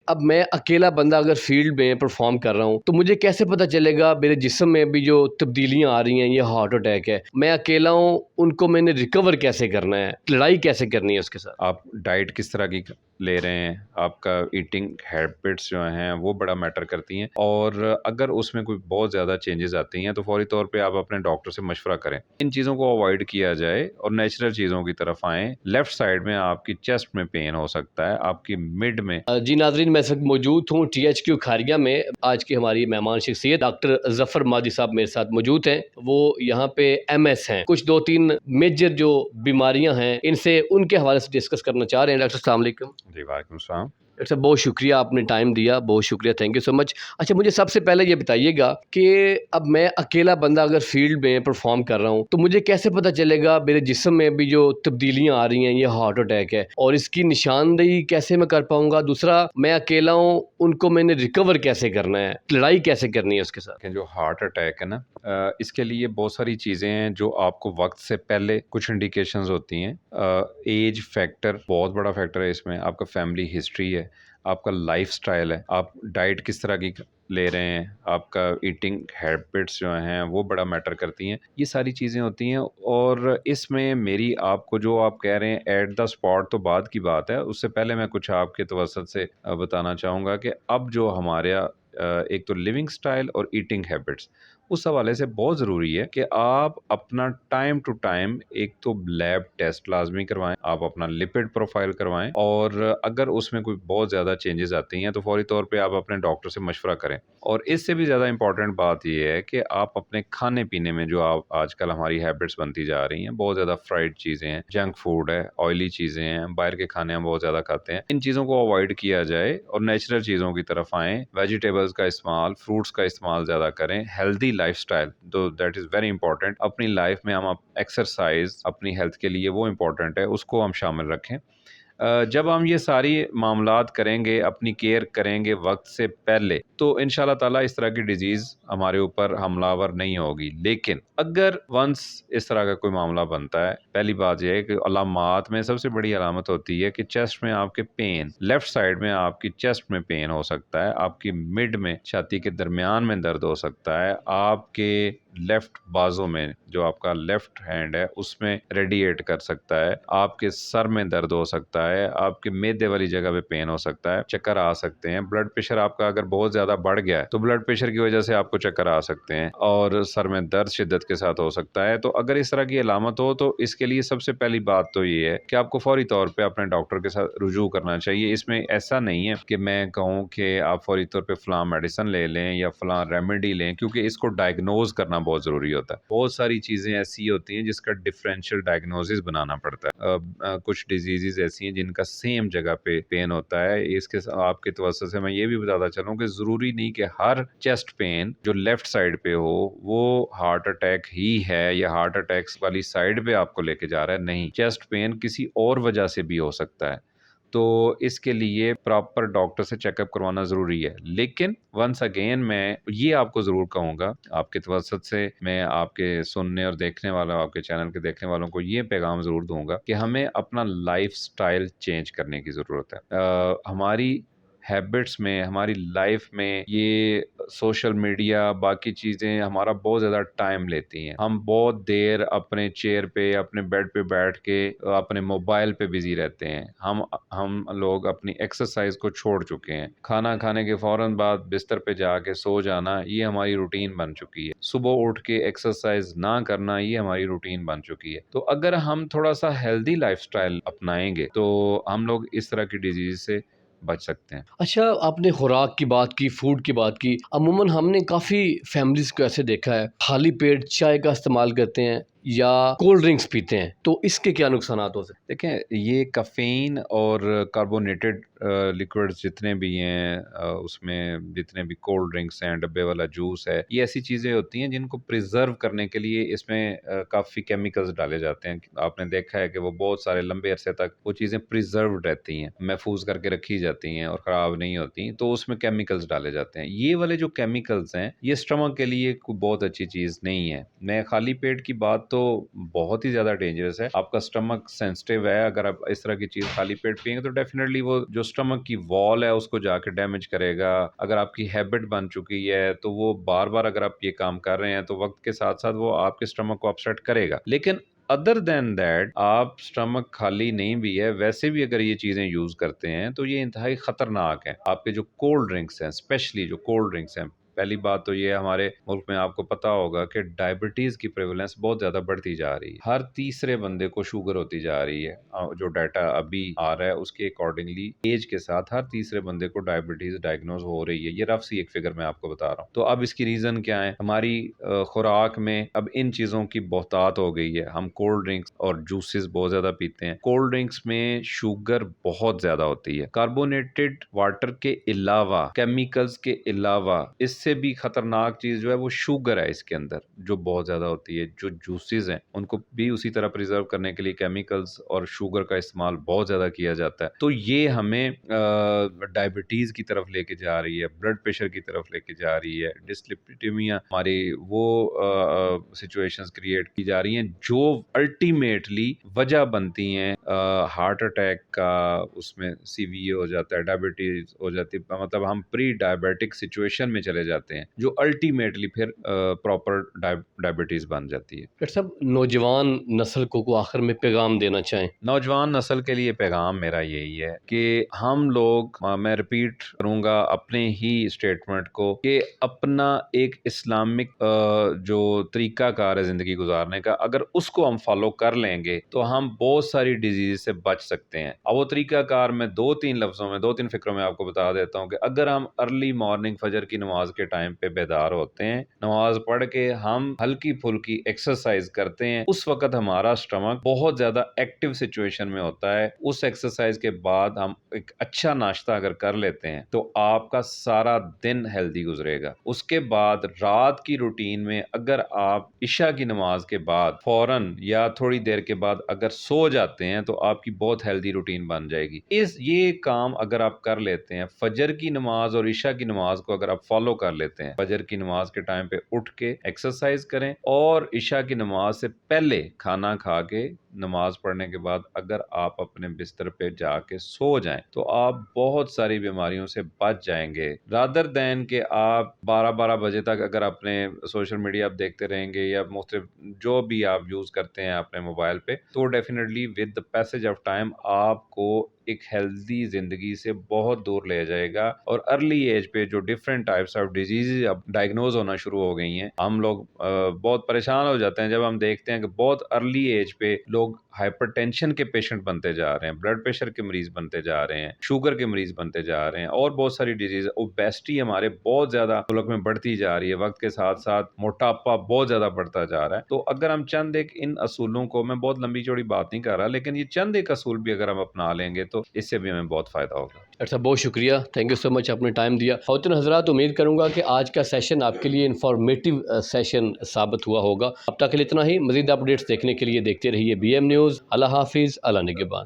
اب میں اکیلا بندہ اگر فیلڈ میں پرفارم کر رہا ہوں تو مجھے کیسے پتہ چلے گا میرے جسم میں بھی جو تبدیلیاں آ رہی ہیں یہ ہارٹ اٹیک ہے؟ میں اکیلا ہوں، ان کو میں نے ریکور کیسے کرنا ہے، لڑائی کیسے کرنی ہے اس کے ساتھ؟ آپ ڈائٹ کس طرح کی لے رہے ہیں، آپ کا ایٹنگ ہیبٹس جو ہیں وہ بڑا میٹر کرتی ہیں، اور اگر اس میں کوئی بہت زیادہ چینجز آتی ہیں تو فوری طور پہ آپ اپنے ڈاکٹر سے مشورہ کریں، ان چیزوں کو اوائڈ کیا جائے اور نیچرل چیزوں کی طرف آئیں۔ لیفٹ سائڈ میں آپ کی چیسٹ میں پین ہو سکتا ہے، آپ کی مڈ میں۔ جی ناظرین، میں اس وقت موجود ہوں THQ کھاریہ میں۔ آج کی ہماری مہمان شخصیت ڈاکٹر ظفر مادی صاحب میرے ساتھ موجود ہیں۔ وہ یہاں پہ MS ہیں، کچھ 2-3 میجر جو بیماریاں ہیں ان کے حوالے سے ڈسکس کرنا چاہ رہے ہیں۔ ڈاکٹر السلام علیکم۔ جی وعلیکم السلام۔ ڈاکٹر صاحب بہت شکریہ، آپ نے ٹائم دیا، بہت شکریہ، تھینک یو سو مچ۔ اچھا مجھے سب سے پہلے یہ بتائیے گا کہ اب میں اکیلا بندہ اگر فیلڈ میں پرفارم کر رہا ہوں تو مجھے کیسے پتہ چلے گا میرے جسم میں بھی جو تبدیلیاں آ رہی ہیں یہ ہارٹ اٹیک ہے، اور اس کی نشاندہی کیسے میں کر پاؤں گا؟ دوسرا، میں اکیلا ہوں، ان کو میں نے ریکور کیسے کرنا ہے، لڑائی کیسے کرنی ہے اس کے ساتھ؟ کہ جو ہارٹ اٹیک ہے نا، اس کے لیے بہت ساری چیزیں ہیں جو آپ کو وقت سے پہلے کچھ انڈیکیشنز ہوتی ہیں۔ ایج فیکٹر بہت بڑا فیکٹر ہے اس میں، آپ کا فیملی ہسٹری ہے، آپ کا لائف سٹائل ہے، آپ ڈائٹ کس طرح کی لے رہے ہیں، آپ کا ایٹنگ ہیبٹس جو ہیں وہ بڑا میٹر کرتی ہیں۔ یہ ساری چیزیں ہوتی ہیں، اور اس میں میری آپ کو جو آپ کہہ رہے ہیں ایٹ دا اسپاٹ تو بعد کی بات ہے، اس سے پہلے میں کچھ آپ کے توسط سے بتانا چاہوں گا کہ اب جو ہمارے ایک تو لیونگ سٹائل اور ایٹنگ ہیبٹس، اس حوالے سے بہت ضروری ہے کہ آپ اپنا ٹائم ٹو ٹائم ایک تو لیب ٹیسٹ لازمی کروائیں، آپ اپنا لپڈ پروفائل کروائیں، اور اگر اس میں کوئی بہت زیادہ چینجز آتی ہیں تو فوری طور پہ آپ اپنے ڈاکٹر سے مشورہ کریں۔ اور اس سے بھی زیادہ امپورٹنٹ بات یہ ہے کہ آپ اپنے کھانے پینے میں جو آپ آج کل ہماری ہیبٹس بنتی جا رہی ہیں، بہت زیادہ فرائڈ چیزیں ہیں، جنک فوڈ ہے، آئلی چیزیں ہیں، باہر کے کھانے ہم بہت زیادہ کھاتے ہیں، ان چیزوں کو اوائڈ کیا جائے اور نیچرل چیزوں کی طرف آئیں۔ ویجیٹیبلز کا استعمال، فروٹس کا استعمال زیادہ کریں، ہیلدی لائف سٹائل، تو دیٹ از ویری امپورٹنٹ۔ اپنی لائف میں ہم ایکسرسائز اپنی ہیلتھ کے لیے وہ امپورٹنٹ ہے، اس کو ہم شامل رکھیں۔ جب ہم یہ ساری معاملات کریں گے، اپنی کیئر کریں گے وقت سے پہلے، تو ان شاء اللہ تعالیٰ اس طرح کی ڈیزیز ہمارے اوپر حملہ آور نہیں ہوگی۔ لیکن اگر ونس اس طرح کا کوئی معاملہ بنتا ہے، پہلی بات یہ ہے کہ علامات میں سب سے بڑی علامت ہوتی ہے کہ چیسٹ میں آپ کے پین، لیفٹ سائڈ میں آپ کی چیسٹ میں پین ہو سکتا ہے، آپ کی مڈ میں چھاتی کے درمیان میں درد ہو سکتا ہے، آپ کے لیفٹ بازو میں جو آپ کا لیفٹ ہینڈ ہے اس میں ریڈیٹ کر سکتا ہے، آپ کے سر میں درد ہو سکتا ہے، آپ کے میدے والی جگہ پہ پین ہو سکتا ہے، چکر آ سکتے ہیں، بلڈ پریشر آپ کا اگر بہت زیادہ بڑھ گیا ہے تو بلڈ پریشر کی وجہ سے آپ کو چکر آ سکتے ہیں، اور سر میں درد شدت کے ساتھ ہو سکتا ہے۔ تو اگر اس طرح کی علامت ہو تو اس کے لیے سب سے پہلی بات تو یہ ہے کہ آپ کو فوری طور پہ اپنے ڈاکٹر کے ساتھ رجوع کرنا چاہیے۔ اس میں ایسا نہیں ہے کہ میں کہوں کہ آپ فوری طور پہ فلاں میڈیسن لے لیں یا فلاں ریمیڈی لیں، کیونکہ اس کو ڈائگنوز کرنا بہت ضروری ہوتا ہے۔ بہت ساری چیزیں ایسی ہوتی ہیں جس کا ڈفرینشیل ڈائگنوزس بنانا پڑتا ہے۔ کچھ ڈیزیزز ایسی ہیں جن کا سیم جگہ پہ پین ہوتا ہے۔ اس کے آپ کے توسط سے میں یہ بھی بتاتا چلوں کہ ضروری نہیں کہ ہر چیسٹ پین جو لیفٹ سائڈ پہ ہو وہ ہارٹ اٹیک ہی ہے یا ہارٹ اٹیکس والی سائڈ پہ آپ کو لے کے جا رہا ہے۔ نہیں، چیسٹ پین کسی اور وجہ سے بھی ہو سکتا ہے، تو اس کے لیے پراپر ڈاکٹر سے چیک اپ کروانا ضروری ہے۔ لیکن ونس اگین میں یہ آپ کو ضرور کہوں گا، آپ کے توسط سے میں آپ کے سننے اور دیکھنے والوں، آپ کے چینل کے دیکھنے والوں کو یہ پیغام ضرور دوں گا کہ ہمیں اپنا لائف سٹائل چینج کرنے کی ضرورت ہے۔ ہماری ہیبٹس میں، ہماری لائف میں یہ سوشل میڈیا باقی چیزیں ہمارا بہت زیادہ ٹائم لیتی ہیں۔ ہم بہت دیر اپنے چیئر پہ، اپنے بیڈ پہ بیٹھ کے اپنے موبائل پہ بزی رہتے ہیں۔ ہم لوگ اپنی ایکسرسائز کو چھوڑ چکے ہیں۔ کھانا کھانے کے فوراً بعد بستر پہ جا کے سو جانا یہ ہماری روٹین بن چکی ہے۔ صبح اٹھ کے ایکسرسائز نہ کرنا یہ ہماری روٹین بن چکی ہے۔ تو اگر ہم تھوڑا سا ہیلدی لائف سٹائل اپنائیں گے تو ہم لوگ اس طرح کی ڈیزیز سے بچ سکتے ہیں۔ اچھا، آپ نے خوراک کی بات کی، فوڈ کی بات کی۔ عموماً ہم نے کافی فیملیز کو ایسے دیکھا ہے خالی پیٹ چائے کا استعمال کرتے ہیں یا کولڈ ڈرنکس پیتے ہیں، تو اس کے کیا نقصانات ہو سکتے دیکھیں، یہ کافین اور کاربونیٹڈ لیکوڈز جتنے بھی ہیں، اس میں جتنے بھی کولڈ ڈرنکس ہیں، ڈبے والا جوس ہے، یہ ایسی چیزیں ہوتی ہیں جن کو پریزرو کرنے کے لیے اس میں کافی کیمیکلز ڈالے جاتے ہیں۔ آپ نے دیکھا ہے کہ وہ بہت سارے لمبے عرصے تک وہ چیزیں پریزروڈ رہتی ہیں، محفوظ کر کے رکھی جاتی ہیں اور خراب نہیں ہوتی، تو اس میں کیمیکلز ڈالے جاتے ہیں۔ یہ والے جو کیمیکلز ہیں یہ اسٹمک کے لیے کوئی بہت اچھی چیز نہیں ہے۔ میں خالی پیٹ کی بات تو بہت ہی زیادہ ڈینجرس ہے. آپ کا اسٹمک سینسٹیو ہے, اگر آپ اس طرح کی چیز خالی پیٹ پئیں گے تو ڈیفینیٹلی وہ جو اسٹمک کی وال ہے اس کو جا کے ڈیمیج کرے گا. اگر آپ کی ہیبٹ بن چکی ہے تو وہ بار بار اگر آپ یہ کام کر رہے ہیں تو وقت کے ساتھ ساتھ وہ آپ کے اسٹمک کو اپسیٹ کرے گا. لیکن ادر دین دیٹ آپ اسٹمک خالی نہیں بھی ہے ویسے بھی اگر یہ چیزیں یوز کرتے ہیں تو یہ انتہائی خطرناک ہیں. آپ کے جو کولڈ ڈرنکس ہیں, اسپیشلی جو کولڈ ڈرنکس ہیں, پہلی بات تو یہ ہمارے ملک میں آپ کو پتا ہوگا کہ ڈائبٹیز کی پریویلنس بہت زیادہ بڑھتی جا رہی ہے. ہر تیسرے بندے کو شوگر ہوتی جا رہی ہے. جو ڈیٹا ابھی آ رہا ہے اس کے اکارڈنگلی ایج کے ساتھ ہر تیسرے بندے کو ڈائبٹیز ڈائگنوز ہو رہی ہے. یہ رف سی ایک فگر میں آپ کو بتا رہا ہوں. تو اب اس کی ریزن کیا ہے؟ ہماری خوراک میں اب ان چیزوں کی بہتات ہو گئی ہے. ہم کولڈ ڈرنکس اور جوسز بہت زیادہ پیتے ہیں. کولڈ ڈرنکس میں شوگر بہت زیادہ ہوتی ہے. کاربونیٹڈ واٹر کے علاوہ, کیمیکلز کے علاوہ, اس سے بھی خطرناک چیز جو ہے وہ شوگر ہے اس کے اندر جو بہت زیادہ ہوتی ہے. جو جوسز ہیں ان کو بھی اسی طرح پریزرو کرنے کے لیے کیمیکلز اور شوگر کا استعمال بہت زیادہ کیا جاتا ہے. تو یہ ہمیں ڈائبٹیز کی طرف لے کے جا رہی ہے, بلڈ پریشر کی طرف لے کے جا رہی ہے, ڈسلیپیڈیمیا ہماری وہ سچویشنز کریٹ کی جا رہی ہیں جو الٹیمیٹلی وجہ بنتی ہیں ہارٹ اٹیک کا. اس میں سی وی اے ہو جاتا ہے, ڈائبٹیز ہو جاتی ہے, مطلب ہم پری ڈائبیٹک سچویشن میں چلے جاتے ہیں جو الٹیمیٹلی پھر پراپر ڈائبٹیز بن جاتی ہے. ڈاکٹر صاحب, نوجوان نسل کو آخر میں پیغام دینا چاہیں؟ نوجوان نسل کے لیے پیغام میرا یہی ہے کہ ہم لوگ, میں ریپیٹ کروں گا اپنے ہی اسٹیٹمنٹ کو, کہ اپنا ایک اسلامک جو طریقہ کار ہے زندگی گزارنے کا, اگر اس کو ہم فالو کر لیں گے تو ہم بہت ساری ڈیزیز سے بچ سکتے ہیں. اب وہ طریقہ کار میں دو تین فکروں میں آپ کو بتا دیتا ہوں کہ اگر ہم ارلی مارننگ فجر کی نماز کے ٹائم پہ بیدار ہوتے ہیں, نماز پڑھ کے ہم ہلکی پھلکی ایکسرسائز کرتے ہیں, اس وقت ہمارا اسٹمک بہت زیادہ ایکٹیو سچویشن میں ہوتا ہے. اس ایکسرسائز کے بعد ہم ایک اچھا ناشتہ اگر کر لیتے ہیں تو آپ کا سارا دن ہیلدی گزرے گا. اس کے بعد رات کی روٹین میں اگر آپ عشاء کی نماز کے بعد فوراً یا تھوڑی دیر کے بعد اگر سو جاتے ہیں تو آپ کی بہت ہیلدی روٹین بن جائے گی. یہ کام اگر آپ کر لیتے ہیں, فجر کی نماز اور عشاء کی نماز کو اگر آپ فالو کر لیتے ہیں, فجر کی نماز کے ٹائم پہ اٹھ کے ایکسرسائز کریں اور عشاء کی نماز سے پہلے کھانا کھا کے نماز پڑھنے کے بعد اگر آپ اپنے بستر پہ جا کے سو جائیں تو آپ بہت ساری بیماریوں سے بچ جائیں گے. رادر دین کہ آپ 12 بجے تک اگر اپنے سوشل میڈیا آپ دیکھتے رہیں گے یا مختلف جو بھی آپ یوز کرتے ہیں اپنے موبائل پہ, تو definitely with the passage of time آپ کو ایک ہیلدی زندگی سے بہت دور لے جائے گا. اور ارلی ایج پہ جو ڈفرینٹ ٹائپس آف ڈیزیز اب ڈائگنوز ہونا شروع ہو گئی ہیں, ہم لوگ بہت پریشان ہو جاتے ہیں جب ہم دیکھتے ہیں کہ بہت ارلی ایج پہ لوگ ہائپر ٹینشن کے پیشنٹ بنتے جا رہے ہیں, بلڈ پریشر کے مریض بنتے جا رہے ہیں, شوگر کے مریض بنتے جا رہے ہیں, اور بہت ساری ڈیزیز. اوبیسٹی ہمارے بہت زیادہ ملک میں بڑھتی جا رہی ہے, وقت کے ساتھ ساتھ موٹاپا بہت زیادہ بڑھتا جا رہا ہے. تو اگر ہم چند ایک ان اصولوں کو, میں بہت لمبی چوڑی بات نہیں کر رہا, لیکن یہ چند ایک اصول بھی اگر ہم اپنا لیں گے تو اس سے بھی ہمیں بہت فائدہ ہوگا. ڈاکٹر صاحب بہت شکریہ, تھینک یو سو مچ, آپ نے ٹائم دیا. خواتین حضرات, امید کروں گا کہ آج کا سیشن آپ کے لیے انفارمیٹیو سیشن ثابت ہوا ہوگا. اب تک کے لیے اتنا ہی. مزید اپڈیٹس دیکھنے کے لیے دیکھتے رہیے BM نیوز. اللہ حافظ, اللہ نگہبان.